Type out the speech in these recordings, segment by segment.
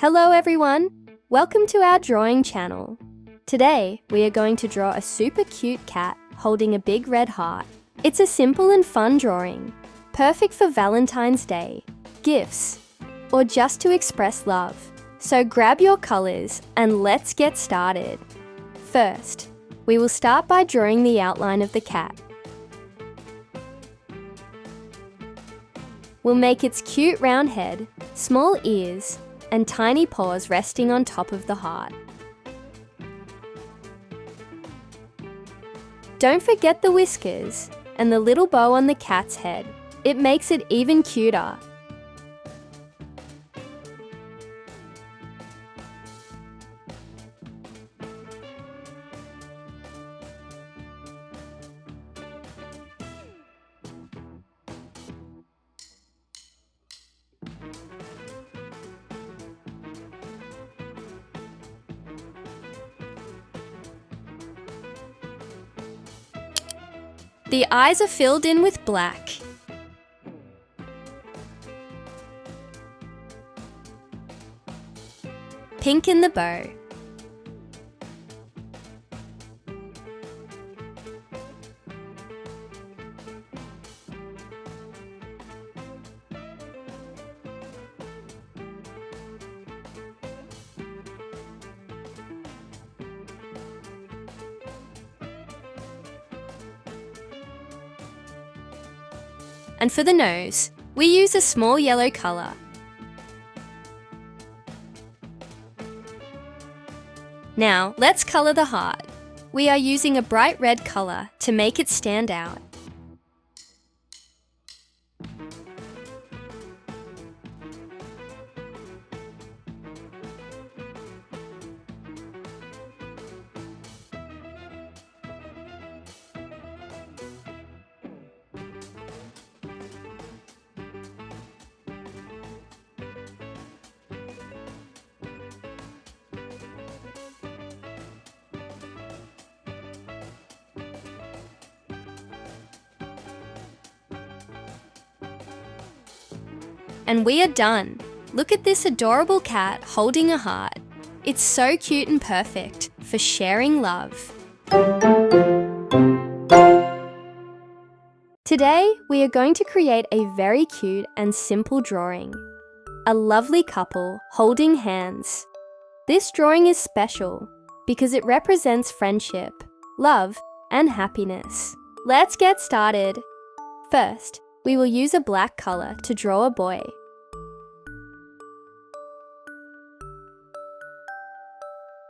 Hello everyone! Welcome to our drawing channel. Today, we are going to draw a super cute cat holding a big red heart. It's a simple and fun drawing, perfect for Valentine's Day, gifts, or just to express love. So grab your colors and let's get started. First, we will start by drawing the outline of the cat. We'll make its cute round head, small ears, and tiny paws resting on top of the heart. Don't forget the whiskers and the little bow on the cat's head. It makes it even cuter. The eyes are filled in with black. Pink in the bow. And for the nose, we use a small yellow color. Now, let's color the heart. We are using a bright red color to make it stand out. And we are done. Look at this adorable cat holding a heart. It's so cute and perfect for sharing love. Today, we are going to create a very cute and simple drawing. A lovely couple holding hands. This drawing is special because it represents friendship, love, and happiness. Let's get started. First, we will use a black color to draw a boy.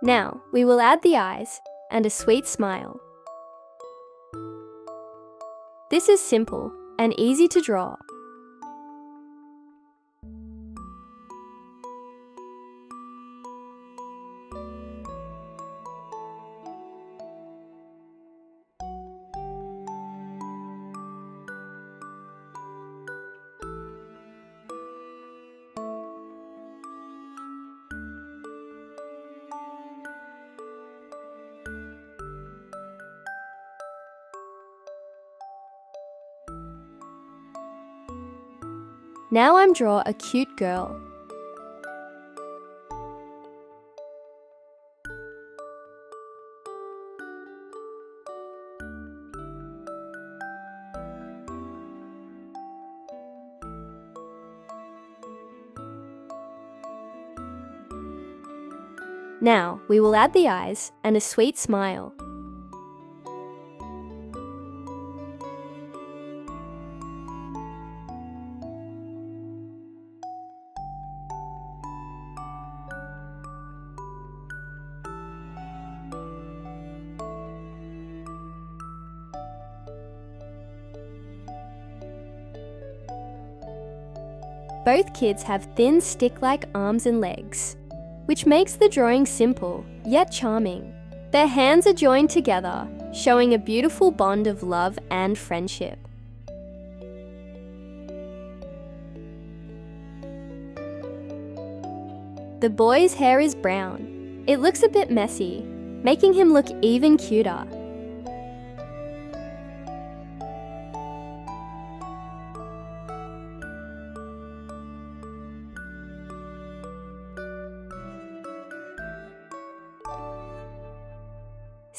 Now, we will add the eyes and a sweet smile. This is simple and easy to draw. Now I'm draw a cute girl. Now we will add the eyes and a sweet smile. Both kids have thin stick-like arms and legs, which makes the drawing simple yet charming. Their hands are joined together, showing a beautiful bond of love and friendship. The boy's hair is brown. It looks a bit messy, making him look even cuter.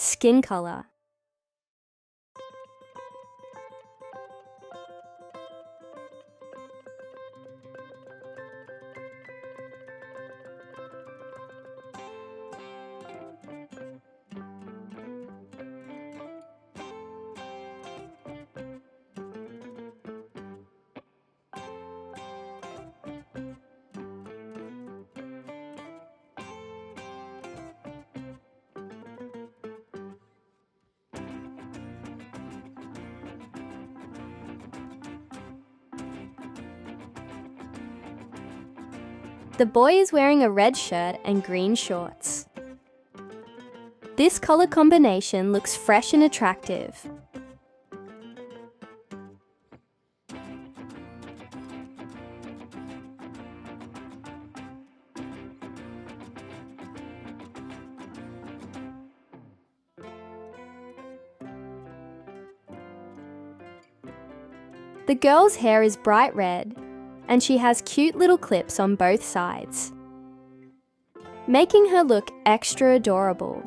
skin color. The boy is wearing a red shirt and green shorts. This color combination looks fresh and attractive. The girl's hair is bright red, and she has cute little clips on both sides, making her look extra adorable.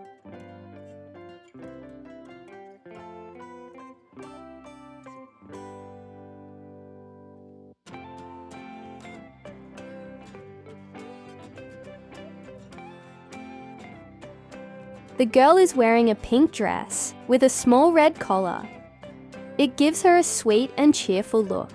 The girl is wearing a pink dress with a small red collar. It gives her a sweet and cheerful look.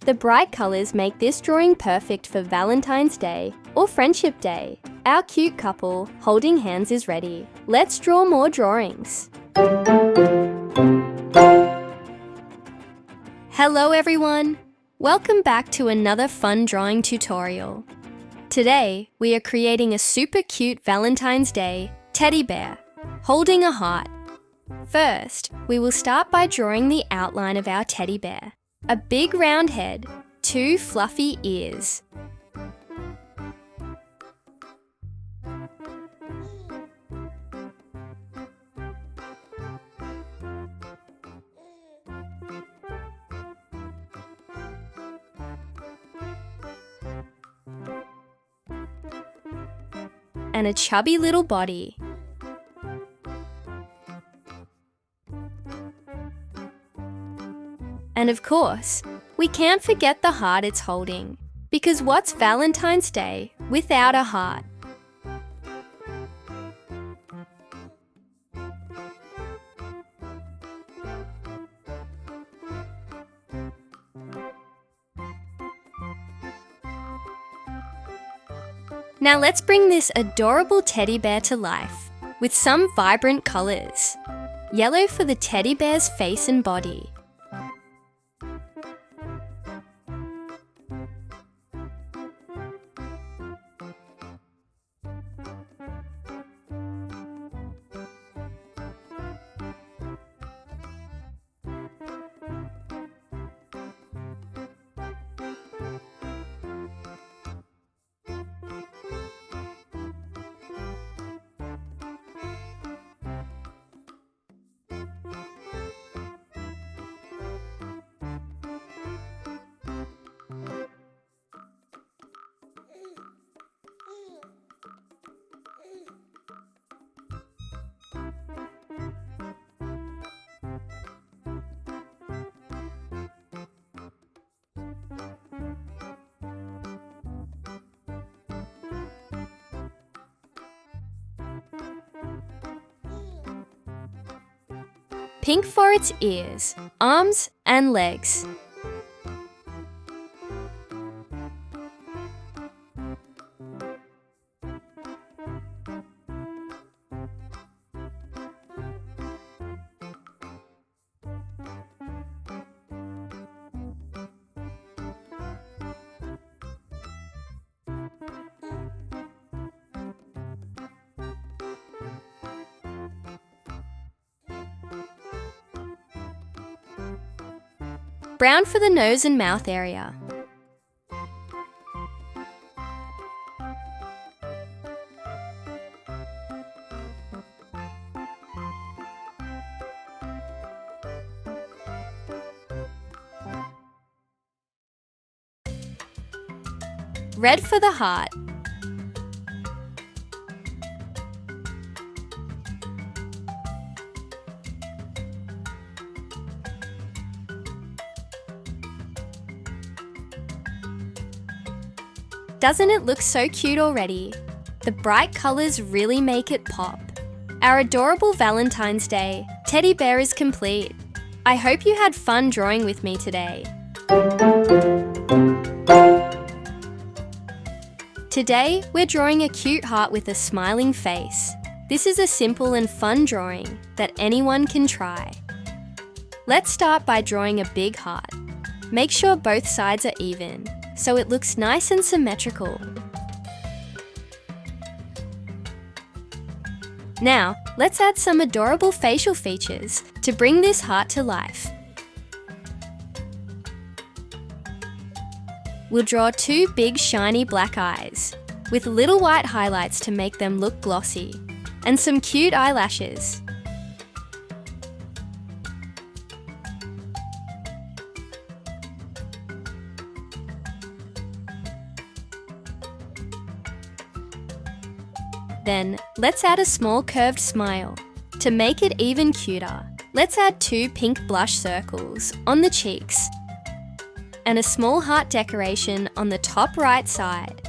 The bright colours make this drawing perfect for Valentine's Day or Friendship Day. Our cute couple holding hands is ready. Let's draw more drawings. Hello everyone! Welcome back to another fun drawing tutorial. Today, we are creating a super cute Valentine's Day teddy bear holding a heart. First, we will start by drawing the outline of our teddy bear. A big round head, 2 fluffy ears. And a chubby little body. And of course, we can't forget the heart it's holding, because what's Valentine's Day without a heart? Now let's bring this adorable teddy bear to life with some vibrant colors. Yellow for the teddy bear's face and body. Pink for its ears, arms and legs. Brown for the nose and mouth area. red for the heart. Doesn't it look so cute already? The bright colours really make it pop. Our adorable Valentine's Day teddy bear is complete. I hope you had fun drawing with me today. Today, we're drawing a cute heart with a smiling face. This is a simple and fun drawing that anyone can try. Let's start by drawing a big heart. Make sure both sides are even, so it looks nice and symmetrical. Now, let's add some adorable facial features to bring this heart to life. We'll draw two big shiny black eyes, with little white highlights to make them look glossy, and some cute eyelashes. Then, let's add a small curved smile. To make it even cuter, let's add two pink blush circles on the cheeks and a small heart decoration on the top right side.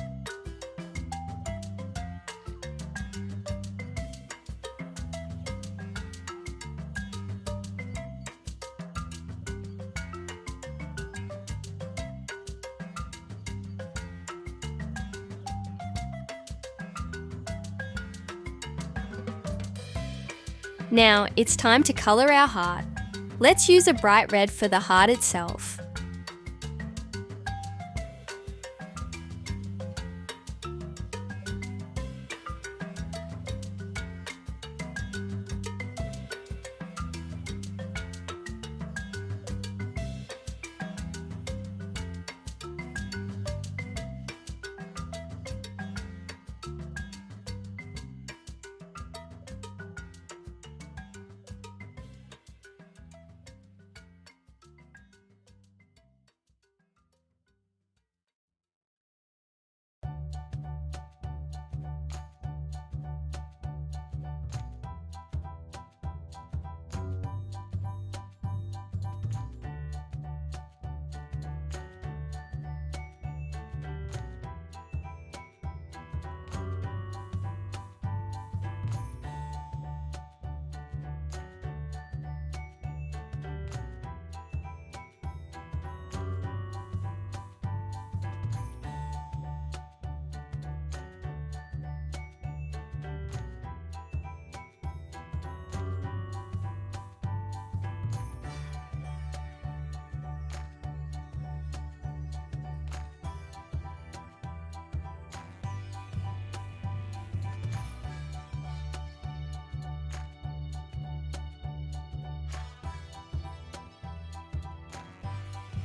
Now, it's time to colour our heart. Let's use a bright red for the heart itself.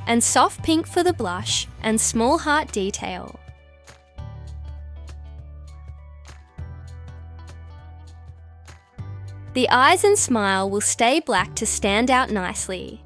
And soft pink for the blush and small heart detail. The eyes and smile will stay black to stand out nicely.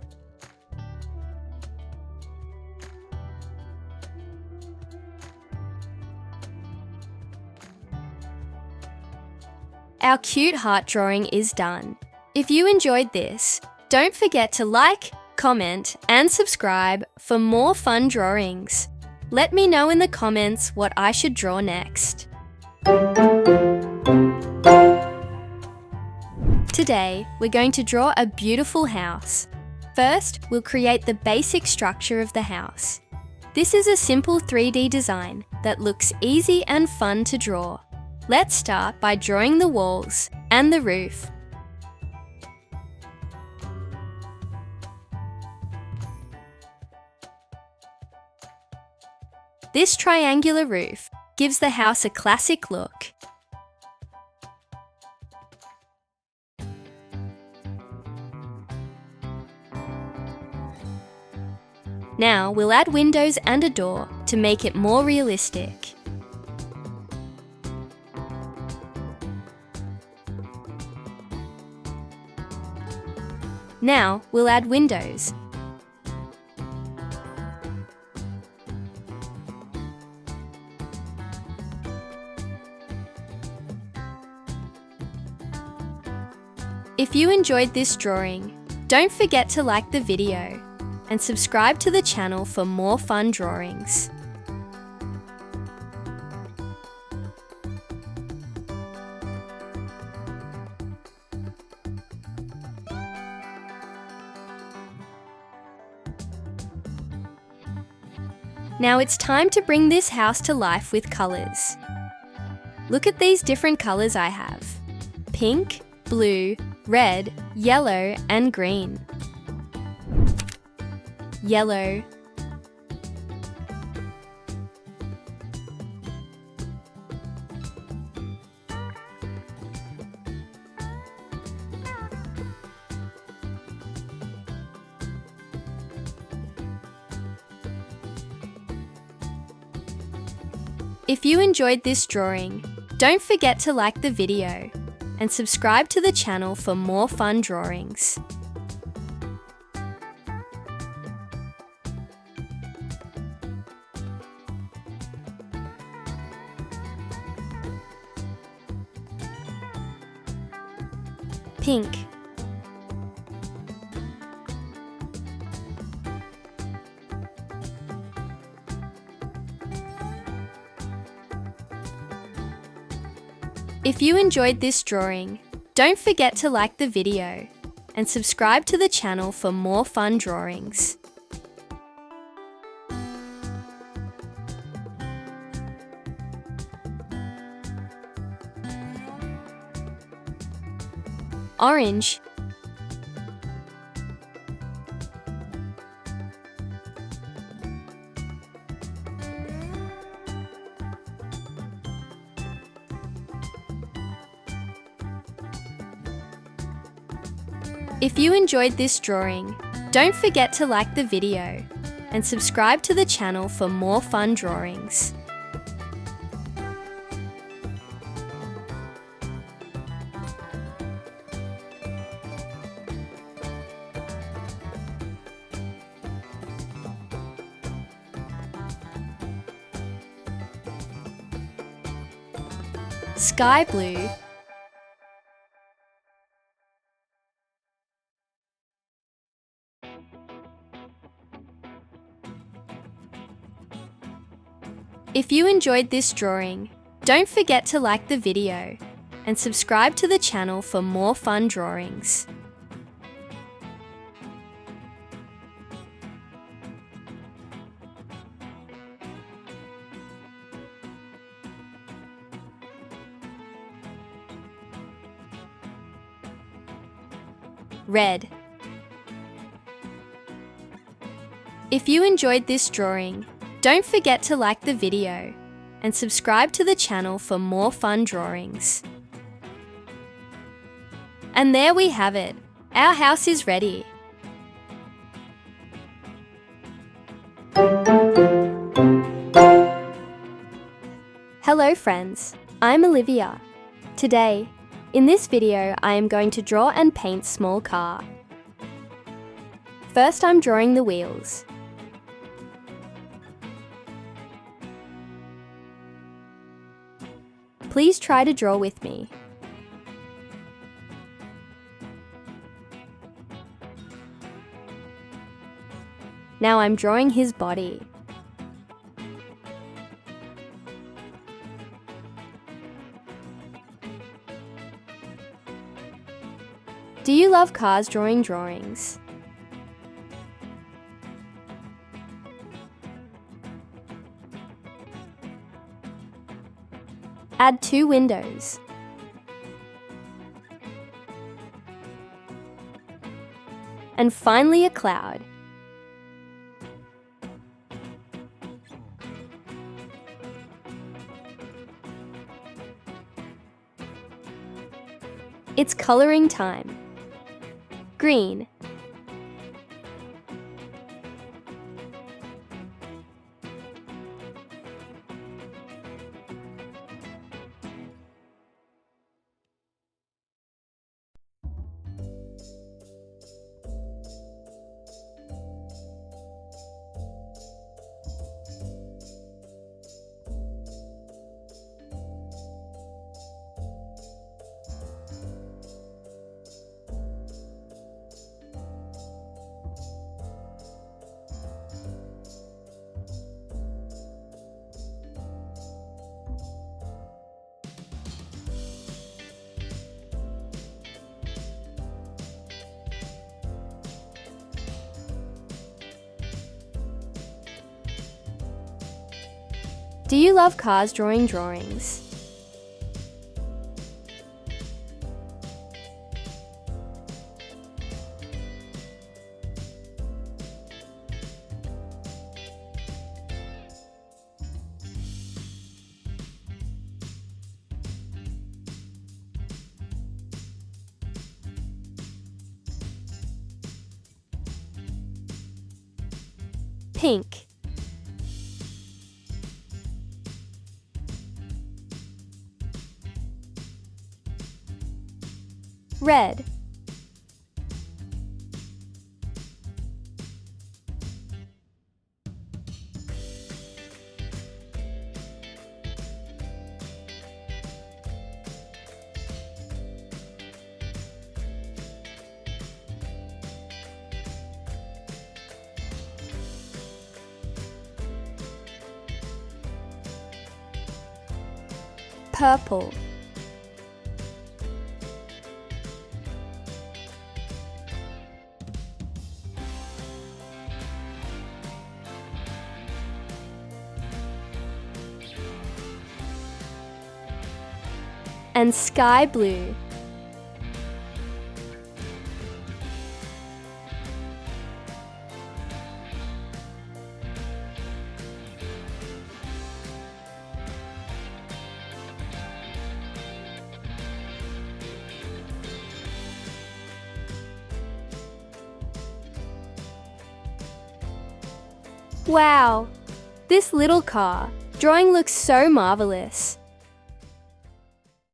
Our cute heart drawing is done. If you enjoyed this, don't forget to like, comment and subscribe for more fun drawings. Let me know in the comments what I should draw next. Today, we're going to draw a beautiful house. First, we'll create the basic structure of the house. This is a simple 3D design that looks easy and fun to draw. Let's start by drawing the walls and the roof. This triangular roof gives the house a classic look. Now we'll add windows and a door to make it more realistic. Now we'll add windows. If you enjoyed this drawing, don't forget to like the video and subscribe to the channel for more fun drawings. Now it's time to bring this house to life with colours. Look at these different colours I have: pink, blue, red, yellow and green. Yellow, If you enjoyed this drawing, don't forget to like the video and subscribe to the channel for more fun drawings. Pink, If you enjoyed this drawing, don't forget to like the video and subscribe to the channel for more fun drawings. Orange, If you enjoyed this drawing, don't forget to like the video and subscribe to the channel for more fun drawings. Sky blue, If you enjoyed this drawing, don't forget to like the video and subscribe to the channel for more fun drawings. Red. If you enjoyed this drawing, don't forget to like the video and subscribe to the channel for more fun drawings. And there we have it. Our house is ready. Hello friends, I'm Olivia. Today, in this video, I am going to draw and paint small car. First, I'm drawing the wheels. Please try to draw with me. Now I'm drawing his body. Do you love cars drawing drawings? Add 2 windows. And finally a cloud. It's coloring time. Green. Do you love cars drawing drawings? Pink. Red. Purple. And sky blue. Wow! This little car drawing looks so marvelous.